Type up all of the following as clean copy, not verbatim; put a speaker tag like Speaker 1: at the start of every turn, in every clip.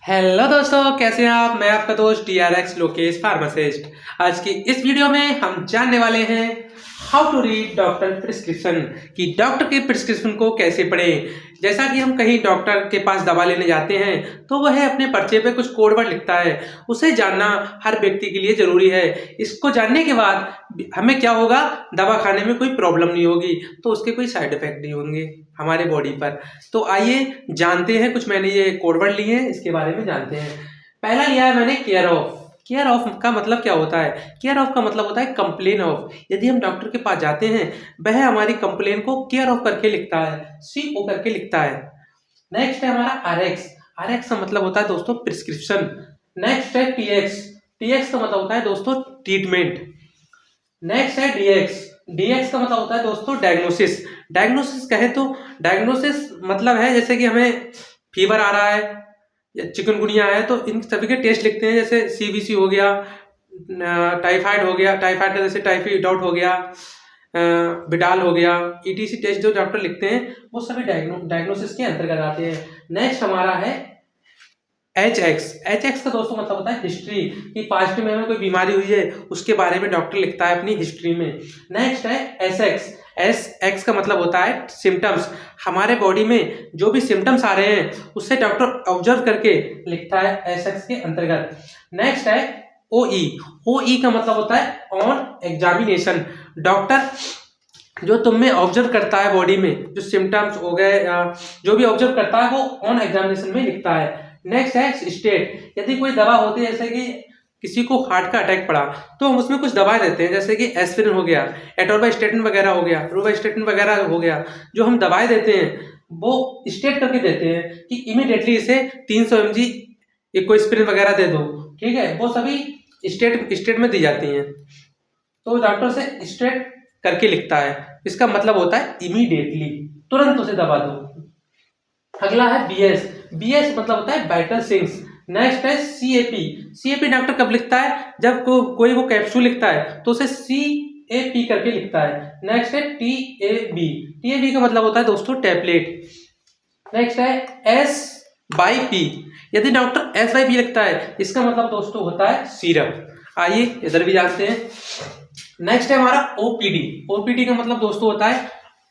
Speaker 1: Hello दोस्तों, कैसे हैं आप। मैं आपका दोस्त TRX लोकेश फार्मासिस्ट। आज की इस वीडियो में हम जानने वाले हैं how to read doctor prescription, कि डॉक्टर के प्रिस्क्रिप्शन को कैसे पढ़ें। जैसा कि हम कहीं डॉक्टर के पास दवा लेने जाते हैं तो वह अपने पर्चे पे कुछ कोड वर्ड लिखता है, उसे जानना हर व्यक्ति के लिए जरूरी है। इसको जानने के बाद हमें क्या होगा, दवा खाने में कोई प्रॉब्लम नहीं होगी, तो उसके कोई साइड इफेक्ट नहीं होंगे हमारे बॉडी पर। तो आइए जानते हैं, कुछ मैंने ये कोड वर्ड लिए हैं, इसके बारे में जानते हैं। पहला लिया है मैंने केयर ऑफ। केयर ऑफ का मतलब क्या होता है? केयर ऑफ का मतलब होता है कंप्लेन ऑफ। यदि हम डॉक्टर के पास जाते हैं, वह हमारी कंप्लेन को केयर ऑफ करके लिखता है, CO करके लिखता है। नेक्स्ट है हमारा RX। RX का मतलब होता है दोस्तों प्रिस्क्रिप्शन। नेक्स्ट है TX। TX का मतलब होता है दोस्तों ट्रीटमेंट। नेक्स्ट है DX। DX का मतलब होता है दोस्तों डायग्नोसिस। डायग्नोसिस कहे तो डायग्नोसिस मतलब है जैसे कि हमें फीवर आ रहा है या चिकनगुनिया है, तो इन सभी के टेस्ट लिखते हैं। जैसे CBC हो गया, टाइफाइड हो गया, टाइफाइड का जैसे टाइफाइड हो गया, बिडाल हो गया, ETC टेस्ट जो डॉक्टर लिखते हैं वो सभी डायग्नोसिस के अंतर्गत आते हैं। नेक्स्ट हमारा है HX। HX का दोस्तों मतलब होता है हिस्ट्री, कि पास्ट में हमें कोई बीमारी हुई है उसके बारे में डॉक्टर लिखता है अपनी हिस्ट्री में। नेक्स्ट है SX। SX का मतलब होता है सिम्टम्स। हमारे बॉडी में जो भी सिम्टम्स आ रहे हैं उससे डॉक्टर ऑब्जर्व करके लिखता है SX के अंतर्गत। नेक्स्ट है OE। OE का मतलब होता है ऑन एग्जामिनेशन। डॉक्टर जो तुम में ऑब्जर्व करता है, बॉडी में जो सिम्टम्स हो गए या जो भी ऑब्जर्व करता है वो ऑन एग्जामिनेशन में लिखता है। नेक्स्ट है स्टेट। यदि कोई दवा होती है, जैसे कि किसी को हार्ट का अटैक पड़ा तो हम उसमें कुछ दवाएं देते हैं, जैसे कि एस्पिरिन हो गया, एटोर्वास्टेटिन वगैरह हो गया, रोवास्टेटिन वगैरह हो गया। जो हम दवाएं देते हैं वो स्टेट करके देते हैं कि इमीडिएटली इसे 300 mg इकोस्पिरिन वगैरह दे दो, ठीक है। वो सभी स्टेट में दी जाती हैं, तो डॉक्टर से स्टेट करके लिखता है। इसका मतलब होता है इमीडिएटली, तुरंत उसे दवा दो। अगला है BS। BS मतलब होता है वाइटल सिग्न्स। नेक्स्ट है CAP। CAP डॉक्टर कब लिखता है? जब कोई वो कैप्सूल लिखता है तो उसे CAP करके लिखता है। नेक्स्ट है TAB। TAB का मतलब होता है दोस्तों टैबलेट। नेक्स्ट है SYP। यदि डॉक्टर SYP लिखता है, इसका मतलब दोस्तों होता है सिरप। आइए इधर भी जानते हैं। नेक्स्ट है हमारा OPD। OPD का मतलब दोस्तों होता है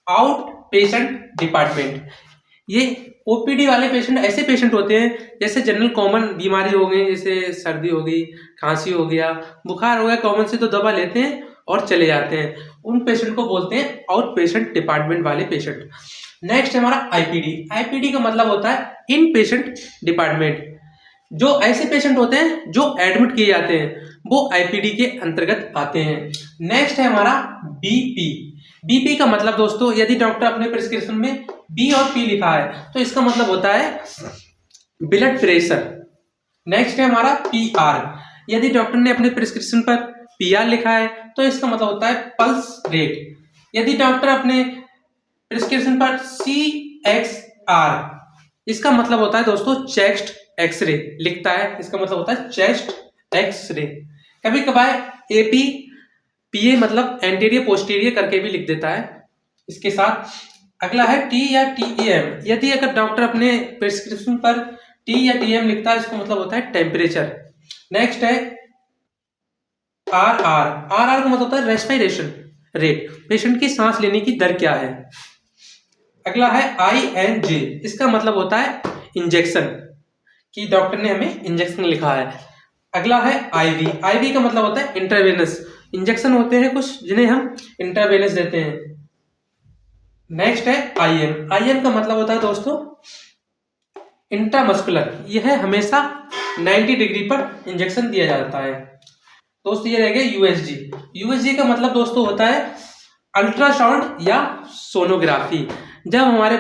Speaker 1: आउट पेशेंट डिपार्टमेंट। ये OPD वाले पेशेंट ऐसे पेशेंट होते हैं जैसे जनरल कॉमन बीमारी हो गई, जैसे सर्दी हो गई, खांसी हो गया, बुखार हो गया, कॉमन से तो दवा लेते हैं और चले जाते हैं। उन पेशेंट को बोलते हैं आउट पेशेंट डिपार्टमेंट वाले पेशेंट। नेक्स्ट है हमारा IPD। IPD का मतलब होता है इन पेशेंट डिपार्टमेंट। जो ऐसे पेशेंट होते हैं जो एडमिट किए जाते हैं वो IPD के अंतर्गत आते हैं। नेक्स्ट है हमारा BP। BP का मतलब दोस्तों, यदि डॉक्टर अपने प्रिस्क्रिप्शन में B और P लिखा है तो इसका मतलब होता है ब्लड प्रेशर। नेक्स्ट है हमारा PR। यदि डॉक्टर ने अपने प्रिस्क्रिप्शन पर PR लिखा है तो इसका मतलब होता है पल्स रेट। यदि डॉक्टर अपने प्रिस्क्रिप्शन पर CXR, इसका मतलब होता है दोस्तों चेस्ट एक्सरे लिखता है, इसका मतलब होता है चेस्ट एक्सरे। कभी कभार APPA मतलब एंटीरियर पोस्टीरियर करके भी लिख देता है इसके साथ। अगला है T या TAM। यदि अगर डॉक्टर अपने प्रिस्क्रिप्शन पर T या TM लिखता है, इसका मतलब होता है टेम्परेचर। नेक्स्ट है RR। RR का मतलब होता है रेस्पिरेशन रेट, पेशेंट की सांस लेने की दर क्या है। अगला है INJ। इसका मतलब होता है इंजेक्शन, कि डॉक्टर ने हमें इंजेक्शन लिखा है। अगला है IV। IV का मतलब होता है इंट्रावेनस। इंजेक्शन होते हैं कुछ जिन्हें हम इंट्रावेनस देते हैं। नेक्स्ट है IM। IM का मतलब होता है दोस्तों इंट्रामस्कुलर। यह हमेशा 90 डिग्री पर इंजेक्शन दिया जाता है। दोस्तों ये रह गया USG। USG का मतलब दोस्तों होता है अल्ट्रासाउंड या सोनोग्राफी। जब हमारे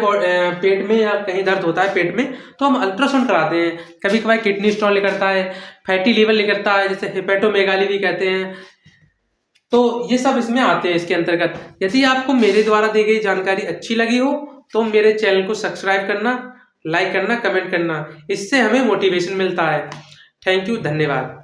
Speaker 1: पेट में या कहीं दर्द होता है पेट में तो हम अल्ट्रासाउंड कराते हैं। कभी कभार किडनी स्टोन निकलता है, फैटी लीवर निकलता है, जैसे हेपेटोमेगाली भी कहते हैं, तो ये सब इसमें आते हैं इसके अंतर्गत। यदि आपको मेरे द्वारा दी गई जानकारी अच्छी लगी हो तो मेरे चैनल को सब्सक्राइब करना, लाइक करना, कमेंट करना, इससे हमें मोटिवेशन मिलता है। थैंक यू, धन्यवाद।